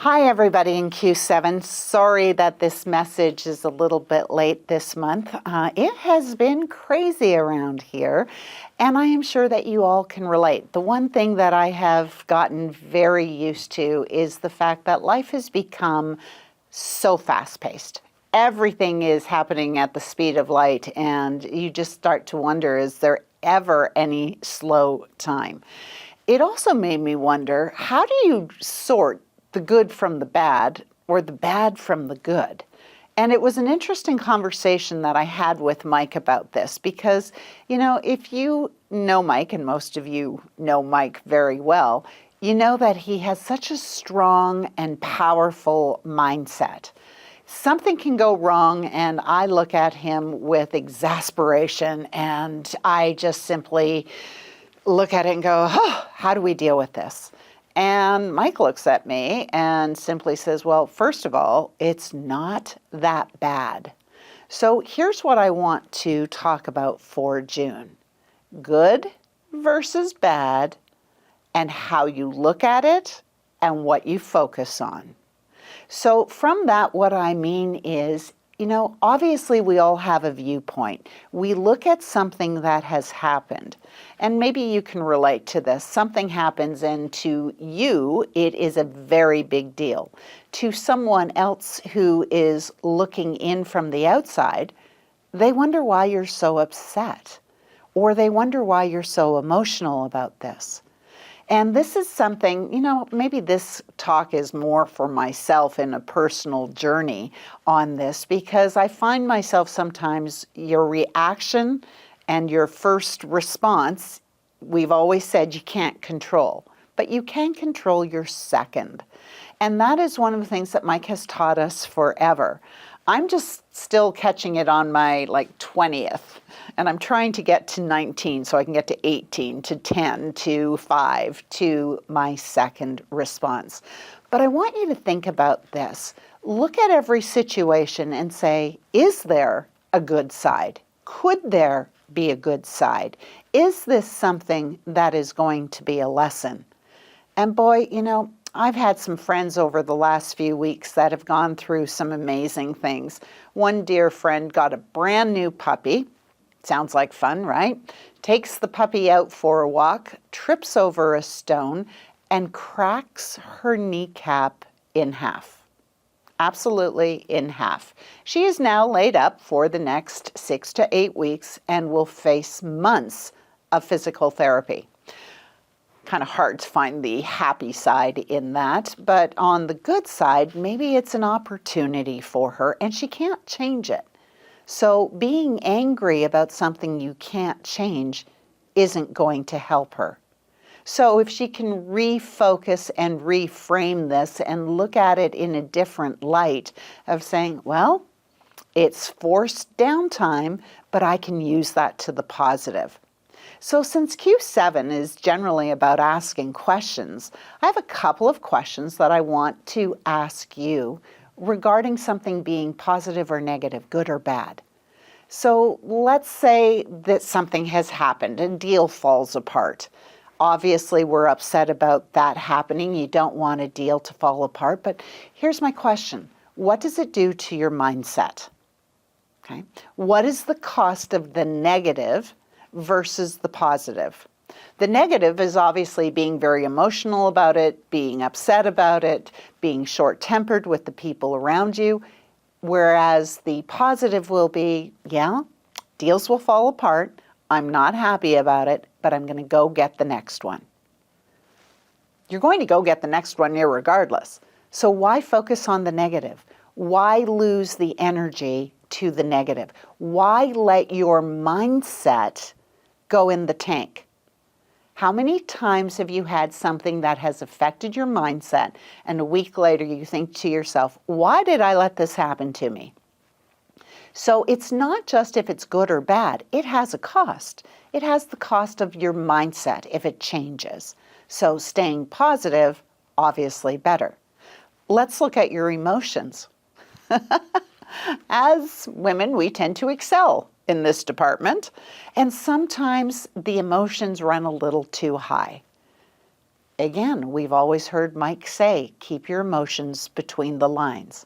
Hi, everybody in Q7. Sorry that this message is a little bit late this month. It has been crazy around here, and I am sure that you all can relate. The one thing that I have gotten very used to is the fact that life has become so fast-paced. Everything is happening at the speed of light, and you just start to wonder, is there ever any slow time? It also made me wonder, how do you sort the good from the bad, or the bad from the good? And it was an interesting conversation that I had with Mike about this because, you know, if you know Mike, and most of you know Mike very well, you know that he has such a strong and powerful mindset. Something can go wrong and I look at him with exasperation and I just simply look at it and go, oh, how do we deal with this? And Mike looks at me and simply says, well, first of all, it's not that bad. So here's what I want to talk about for June. Good versus bad, and how you look at it and what you focus on. So from that, what I mean is, you know, obviously we all have a viewpoint. We look at something that has happened, and maybe you can relate to this. Something happens and to you, it is a very big deal. To someone else who is looking in from the outside, they wonder why you're so upset, or they wonder why you're so emotional about this. And this is something, you know, maybe this talk is more for myself in a personal journey on this, because I find myself sometimes your reaction and your first response, we've always said you can't control, but you can control your second. And that is one of the things that Mike has taught us forever. I'm just still catching it on my 20th, and I'm trying to get to 19 so I can get to 18, to 10, to 5, to my second response. But I want you to think about this. Look at every situation and say, is there a good side? Could there be a good side? Is this something that is going to be a lesson? And boy, you know, I've had some friends over the last few weeks that have gone through some amazing things. One dear friend got a brand new puppy. Sounds like fun, right? Takes the puppy out for a walk, trips over a stone, and cracks her kneecap in half. Absolutely in half. She is now laid up for the next 6 to 8 weeks and will face months of physical therapy. Kind of hard to find the happy side in that, but on the good side, maybe it's an opportunity for her and she can't change it. So being angry about something you can't change isn't going to help her. So if she can refocus and reframe this and look at it in a different light of saying, well, it's forced downtime, but I can use that to the positive. So since Q7 is generally about asking questions, I have a couple of questions that I want to ask you regarding something being positive or negative, good or bad. So let's say that something has happened, a deal falls apart. Obviously, we're upset about that happening. You don't want a deal to fall apart, but here's my question. What does it do to your mindset? Okay. What is the cost of the negative versus the positive? The negative is obviously being very emotional about it, being upset about it, being short-tempered with the people around you, whereas the positive will be, yeah, deals will fall apart, I'm not happy about it, but I'm going to go get the next one. You're going to go get the next one irregardless. So why focus on the negative? Why lose the energy to the negative? Why let your mindset go in the tank? How many times have you had something that has affected your mindset and a week later you think to yourself, why did I let this happen to me? So it's not just if it's good or bad, it has a cost. It has the cost of your mindset if it changes. So staying positive, obviously better. Let's look at your emotions. As women, we tend to excel in this department, and sometimes the emotions run a little too high. Again, we've always heard Mike say, keep your emotions between the lines.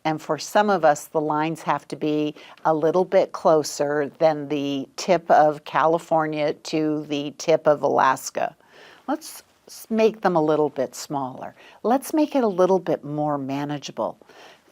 And for some of us, the lines have to be a little bit closer than the tip of California to the tip of Alaska. Let's make them a little bit smaller. Let's make it a little bit more manageable.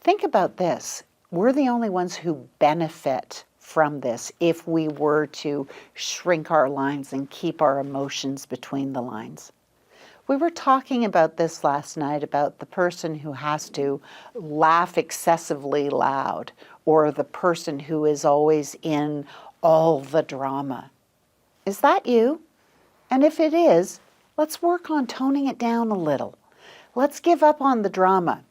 Think about this. We're the only ones who benefit from this if we were to shrink our lines and keep our emotions between the lines. We were talking about this last night, about the person who has to laugh excessively loud, or the person who is always in all the drama. Is that you? And if it is, let's work on toning it down a little. Let's give up on the drama.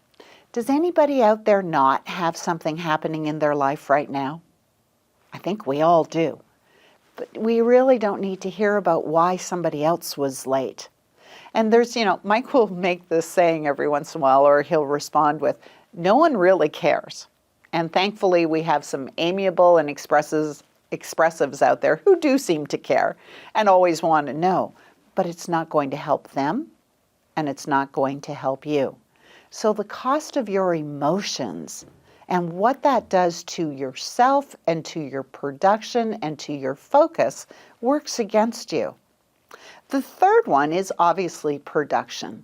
Does anybody out there not have something happening in their life right now? I think we all do. But we really don't need to hear about why somebody else was late. And there's, Mike will make this saying every once in a while, or he'll respond with, no one really cares. And thankfully, we have some amiable and expressives out there who do seem to care and always want to know. But it's not going to help them, and it's not going to help you. So the cost of your emotions and what that does to yourself and to your production and to your focus works against you. The third one is obviously production.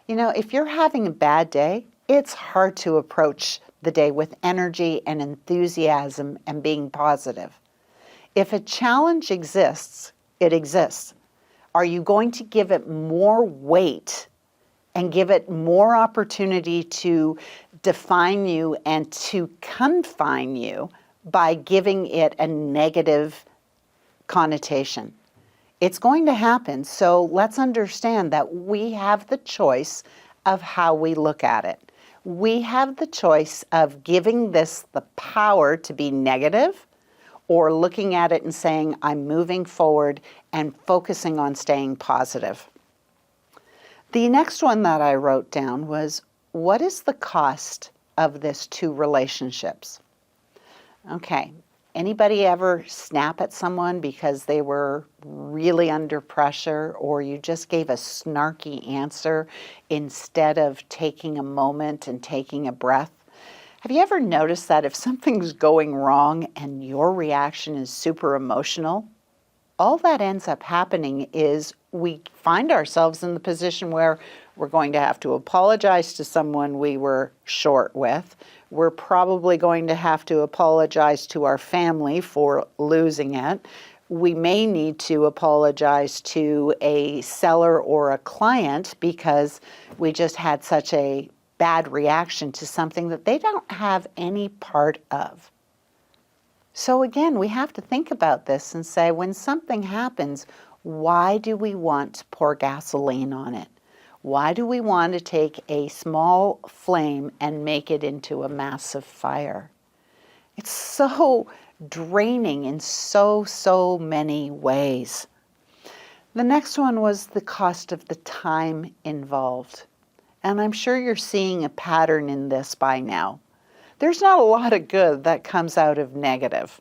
If you're having a bad day, it's hard to approach the day with energy and enthusiasm and being positive. If a challenge exists, it exists. Are you going to give it more weight and give it more opportunity to define you and to confine you by giving it a negative connotation? It's going to happen, so let's understand that we have the choice of how we look at it. We have the choice of giving this the power to be negative, or looking at it and saying, I'm moving forward and focusing on staying positive. The next one that I wrote down was, what is the cost of this to relationships? Okay. Anybody ever snap at someone because they were really under pressure, or you just gave a snarky answer instead of taking a moment and taking a breath? Have you ever noticed that if something's going wrong and your reaction is super emotional, all that ends up happening is we find ourselves in the position where we're going to have to apologize to someone we were short with. We're probably going to have to apologize to our family for losing it. We may need to apologize to a seller or a client because we just had such a bad reaction to something that they don't have any part of. So again, we have to think about this and say, when something happens, why do we want to pour gasoline on it? Why do we want to take a small flame and make it into a massive fire? It's so draining in so many ways. The next one was the cost of the time involved. And I'm sure you're seeing a pattern in this by now. There's not a lot of good that comes out of negative.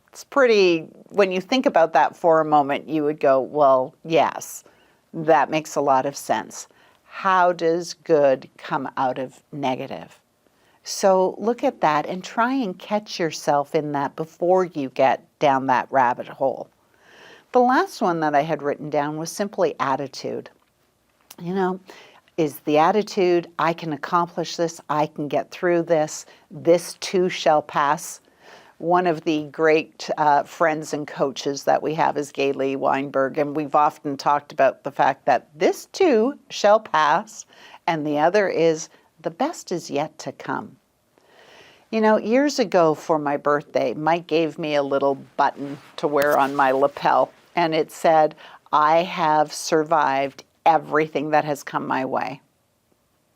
It's pretty, when you think about that for a moment, you would go, well, yes. That makes a lot of sense. How does good come out of negative? So look at that and try and catch yourself in that before you get down that rabbit hole. The last one that I had written down was simply attitude. Is the attitude, I can accomplish this, I can get through this, this too shall pass. One of the great friends and coaches that we have is Gayle Weinberg, and we've often talked about the fact that this too shall pass, and the other is the best is yet to come. Years ago for my birthday, Mike gave me a little button to wear on my lapel, and it said, I have survived everything that has come my way.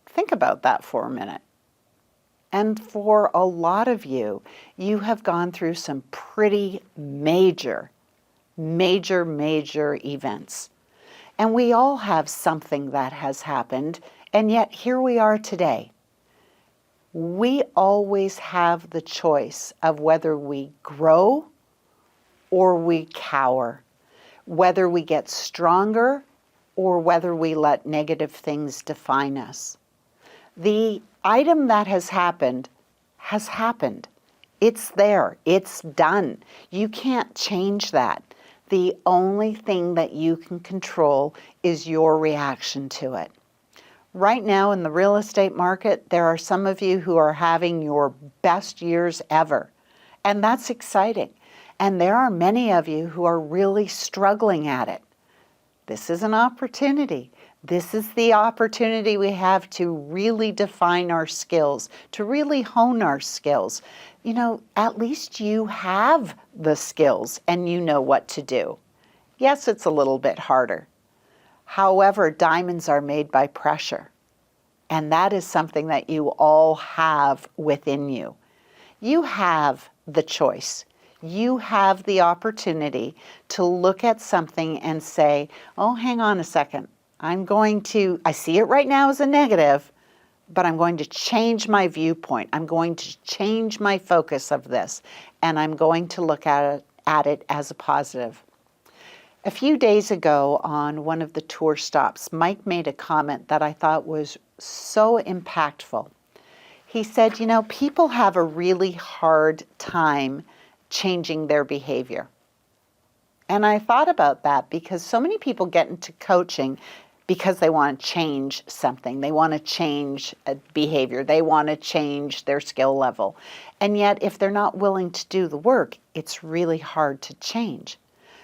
Think about that for a minute. And for a lot of you, you have gone through some pretty major events. And we all have something that has happened, and yet here we are today. We always have the choice of whether we grow or we cower, whether we get stronger or whether we let negative things define us. The item that has happened has happened. It's there. It's done. You can't change that. The only thing that you can control is your reaction to it. Right now in the real estate market, there are some of you who are having your best years ever, and that's exciting. And there are many of you who are really struggling at it. This is an opportunity. This is the opportunity we have to really define our skills, to really hone our skills. You know, at least you have the skills and you know what to do. Yes, it's a little bit harder. However, diamonds are made by pressure. And that is something that you all have within you. You have the choice. You have the opportunity to look at something and say, oh, hang on a second. I see it right now as a negative, but I'm going to change my viewpoint. I'm going to change my focus of this, and I'm going to look at it as a positive. A few days ago on one of the tour stops, Mike made a comment that I thought was so impactful. He said, you know, people have a really hard time changing their behavior. And I thought about that because so many people get into coaching because they want to change something. They want to change a behavior. They want to change their skill level. And yet, if they're not willing to do the work, it's really hard to change.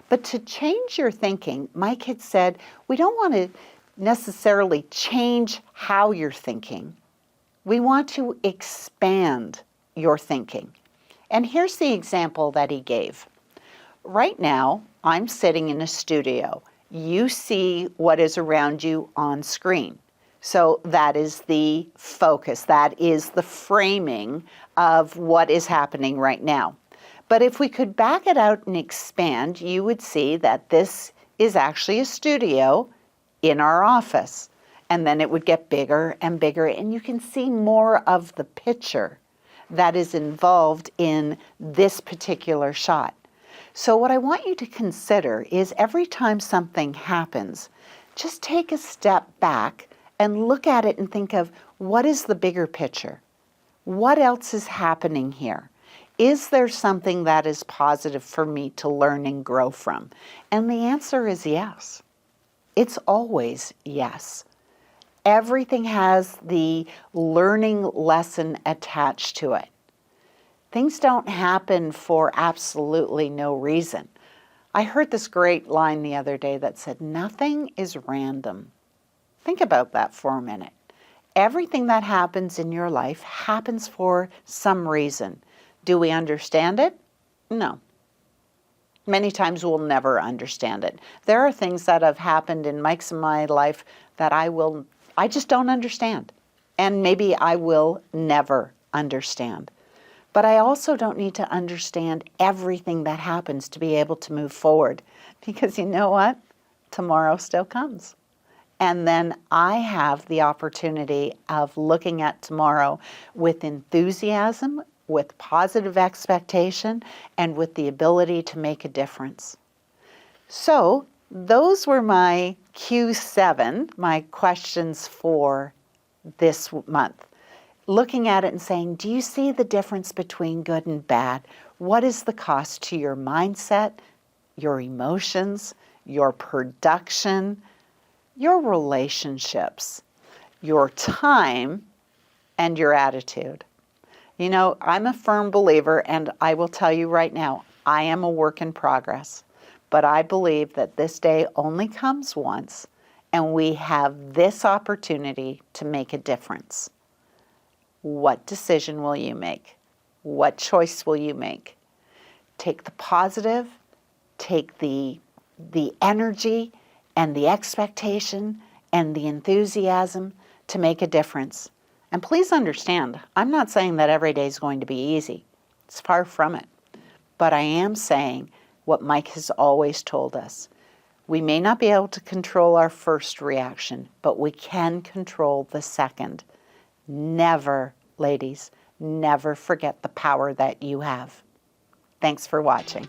But to change your thinking, Mike had said, we don't want to necessarily change how you're thinking. We want to expand your thinking. And here's the example that he gave. Right now, I'm sitting in a studio. You see what is around you on screen. So that is the focus. That is the framing of what is happening right now. But if we could back it out and expand, you would see that this is actually a studio in our office. And then it would get bigger and bigger, and you can see more of the picture that is involved in this particular shot. So what I want you to consider is every time something happens, just take a step back and look at it and think of what is the bigger picture? What else is happening here? Is there something that is positive for me to learn and grow from? And the answer is yes. It's always yes. Everything has the learning lesson attached to it. Things don't happen for absolutely no reason. I heard this great line the other day that said, nothing is random. Think about that for a minute. Everything that happens in your life happens for some reason. Do we understand it? No. Many times we'll never understand it. There are things that have happened in Mike's and my life that I just don't understand. And maybe I will never understand. But I also don't need to understand everything that happens to be able to move forward. Because you know what? Tomorrow still comes. And then I have the opportunity of looking at tomorrow with enthusiasm, with positive expectation, and with the ability to make a difference. So those were my Q7, my questions for this month. Looking at it and saying, do you see the difference between good and bad? What is the cost to your mindset, your emotions, your production, your relationships, your time, and your attitude? You know, I'm a firm believer, and I will tell you right now, I am a work in progress. But I believe that this day only comes once, and we have this opportunity to make a difference. What decision will you make? What choice will you make? Take the positive, take the energy and the expectation and the enthusiasm to make a difference. And please understand, I'm not saying that every day is going to be easy. It's far from it. But I am saying what Mike has always told us. We may not be able to control our first reaction, but we can control the second. Never, ladies, never forget the power that you have. Thanks for watching.